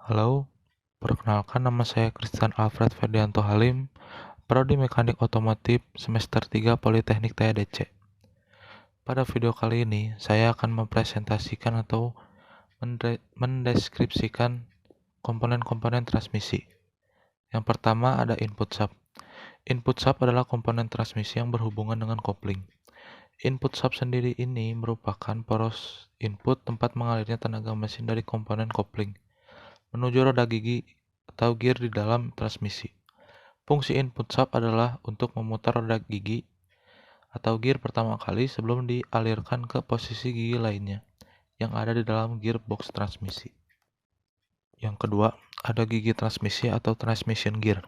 Halo, perkenalkan nama saya Christian Alfred Ferdianto Halim, Prodi Mekanik Otomotif semester 3 Politeknik TADC. Pada video kali ini, saya akan mempresentasikan atau mendeskripsikan komponen-komponen transmisi. Yang pertama ada input sub. Input sub adalah komponen transmisi yang berhubungan dengan kopling. Input sub sendiri ini merupakan poros input tempat mengalirnya tenaga mesin dari komponen kopling menuju roda gigi atau gear di dalam transmisi. Fungsi input sub adalah untuk memutar roda gigi atau gear pertama kali sebelum dialirkan ke posisi gigi lainnya yang ada di dalam gearbox transmisi. Yang kedua, ada gigi transmisi atau transmission gear.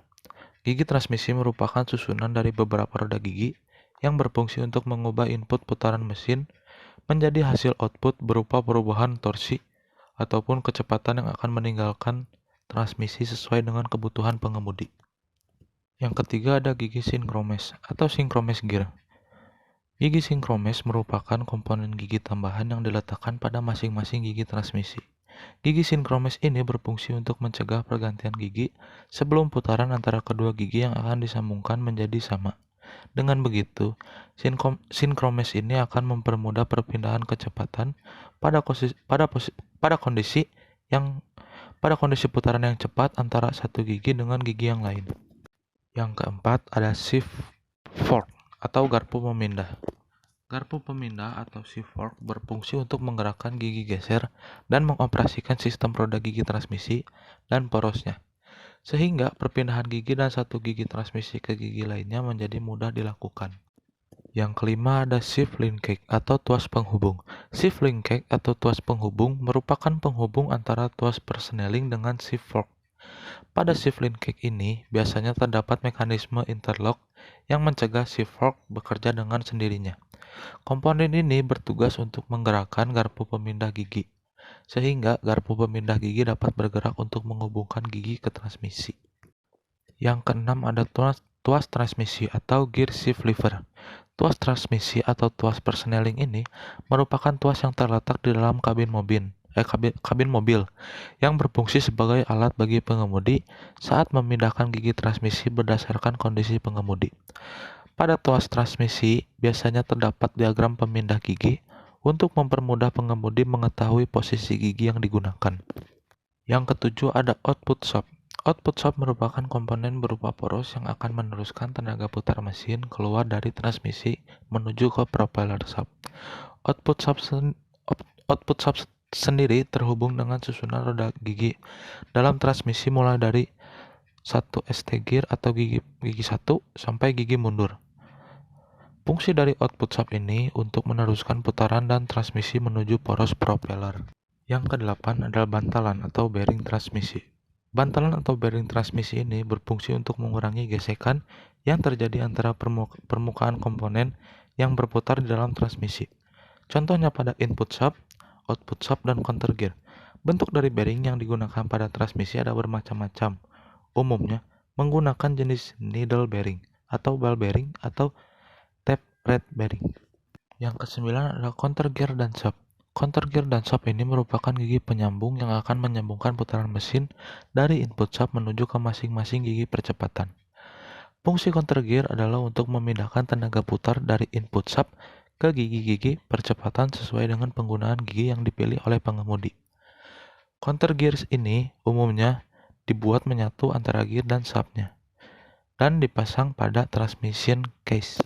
Gigi transmisi merupakan susunan dari beberapa roda gigi yang berfungsi untuk mengubah input putaran mesin menjadi hasil output berupa perubahan torsi ataupun kecepatan yang akan meninggalkan transmisi sesuai dengan kebutuhan pengemudi. Yang ketiga ada gigi sinkromes atau sinkromes gear. Gigi sinkromes merupakan komponen gigi tambahan yang diletakkan pada masing-masing gigi transmisi. Gigi sinkromes ini berfungsi untuk mencegah pergantian gigi sebelum putaran antara kedua gigi yang akan disambungkan menjadi sama. Dengan begitu, sinkromes ini akan mempermudah perpindahan kecepatan pada kondisi putaran yang cepat antara satu gigi dengan gigi yang lain. Yang keempat ada shift fork atau garpu pemindah. Garpu pemindah atau shift fork berfungsi untuk menggerakkan gigi geser dan mengoperasikan sistem roda gigi transmisi dan porosnya, sehingga perpindahan gigi dan satu gigi transmisi ke gigi lainnya menjadi mudah dilakukan. Yang kelima ada shift linkage atau tuas penghubung. Shift linkage atau tuas penghubung merupakan penghubung antara tuas persneling dengan shift fork. Pada shift linkage ini biasanya terdapat mekanisme interlock yang mencegah shift fork bekerja dengan sendirinya. Komponen ini bertugas untuk menggerakkan garpu pemindah gigi, sehingga garpu pemindah gigi dapat bergerak untuk menghubungkan gigi ke transmisi. Yang keenam ada tuas transmisi atau gear shift lever. Tuas transmisi atau tuas persneling ini merupakan tuas yang terletak di dalam kabin mobil yang berfungsi sebagai alat bagi pengemudi saat memindahkan gigi transmisi berdasarkan kondisi pengemudi. Pada tuas transmisi biasanya terdapat diagram pemindah gigi untuk mempermudah pengemudi mengetahui posisi gigi yang digunakan. Yang ketujuh ada output sub. Output sub merupakan komponen berupa poros yang akan meneruskan tenaga putar mesin keluar dari transmisi menuju ke propeller sub. Output sub sendiri terhubung dengan susunan roda gigi dalam transmisi mulai dari 1 ST gear atau gigi 1 sampai gigi mundur. Fungsi dari output sub ini untuk meneruskan putaran dan transmisi menuju poros propeller. Yang kedelapan adalah bantalan atau bearing transmisi. Bantalan atau bearing transmisi ini berfungsi untuk mengurangi gesekan yang terjadi antara permukaan komponen yang berputar di dalam transmisi. Contohnya pada input sub, output sub, dan counter gear. Bentuk dari bearing yang digunakan pada transmisi ada bermacam-macam. Umumnya menggunakan jenis needle bearing atau ball bearing atau tap red bearing. Yang kesembilan adalah counter gear dan sub. Counter gear dan sub ini merupakan gigi penyambung yang akan menyambungkan putaran mesin dari input sub menuju ke masing-masing gigi percepatan. Fungsi counter gear adalah untuk memindahkan tenaga putar dari input sub ke gigi-gigi percepatan sesuai dengan penggunaan gigi yang dipilih oleh pengemudi. Counter gear ini umumnya dibuat menyatu antara gear dan subnya dan dipasang pada transmission case.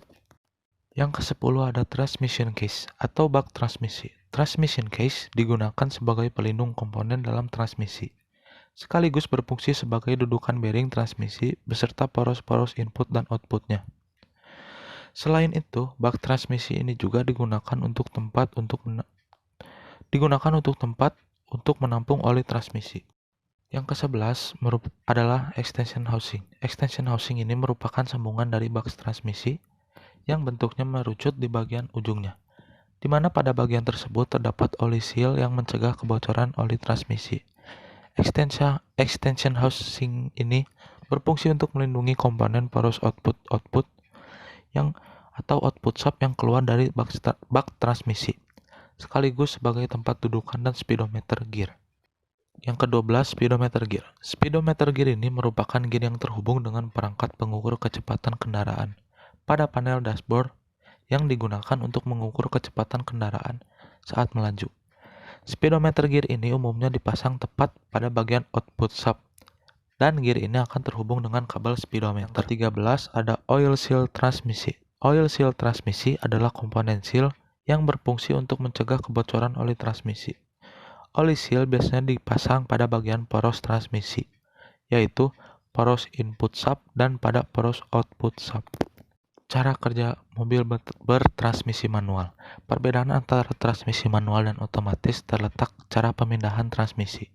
Yang ke-10 ada transmission case atau bak transmisi. Transmission case digunakan sebagai pelindung komponen dalam transmisi, sekaligus berfungsi sebagai dudukan bearing transmisi beserta poros-poros input dan outputnya. Selain itu, bak transmisi ini juga digunakan untuk tempat untuk menampung oli transmisi. Yang ke-11 adalah extension housing. Extension housing ini merupakan sambungan dari bak transmisi yang bentuknya merucut di bagian ujungnya, di mana pada bagian tersebut terdapat oli seal yang mencegah kebocoran oli transmisi. Extension housing ini berfungsi untuk melindungi komponen poros output atau output sub yang keluar dari bak transmisi, sekaligus sebagai tempat dudukan dan speedometer gear. Yang ke-12, speedometer gear. Speedometer gear ini merupakan gear yang terhubung dengan perangkat pengukur kecepatan kendaraan pada panel dashboard yang digunakan untuk mengukur kecepatan kendaraan saat melaju. Speedometer gear ini umumnya dipasang tepat pada bagian output shaft, dan gear ini akan terhubung dengan kabel speedometer. Ke-13 ada oil seal transmisi. Oil seal transmisi adalah komponen seal yang berfungsi untuk mencegah kebocoran oli transmisi. Oli seal biasanya dipasang pada bagian poros transmisi, yaitu poros input shaft dan pada poros output shaft. Cara kerja mobil bertransmisi manual. Perbedaan antara transmisi manual dan otomatis terletak cara pemindahan transmisi.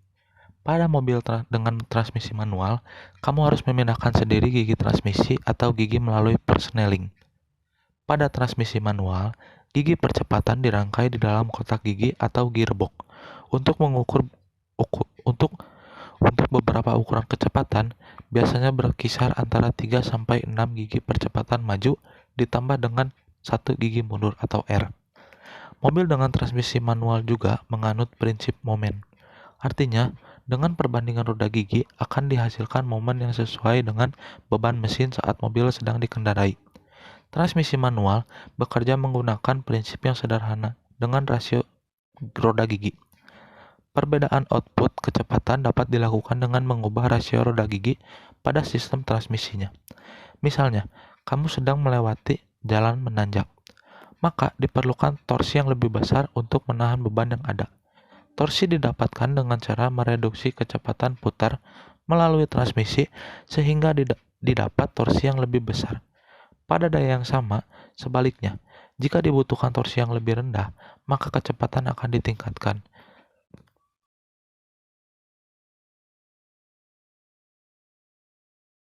Pada mobil dengan transmisi manual, kamu harus memindahkan sendiri gigi transmisi atau gigi melalui persneling. Pada transmisi manual, gigi percepatan dirangkai di dalam kotak gigi atau gearbox. Untuk beberapa ukuran kecepatan, biasanya berkisar antara 3 sampai 6 gigi percepatan maju ditambah dengan 1 gigi mundur atau R. Mobil dengan transmisi manual juga menganut prinsip momen. Artinya, dengan perbandingan roda gigi akan dihasilkan momen yang sesuai dengan beban mesin saat mobil sedang dikendarai. Transmisi manual bekerja menggunakan prinsip yang sederhana dengan rasio roda gigi. Perbedaan output kecepatan dapat dilakukan dengan mengubah rasio roda gigi pada sistem transmisinya. Misalnya, kamu sedang melewati jalan menanjak, maka diperlukan torsi yang lebih besar untuk menahan beban yang ada. Torsi didapatkan dengan cara mereduksi kecepatan putar melalui transmisi sehingga didapat torsi yang lebih besar. Pada daya yang sama, sebaliknya, jika dibutuhkan torsi yang lebih rendah, maka kecepatan akan ditingkatkan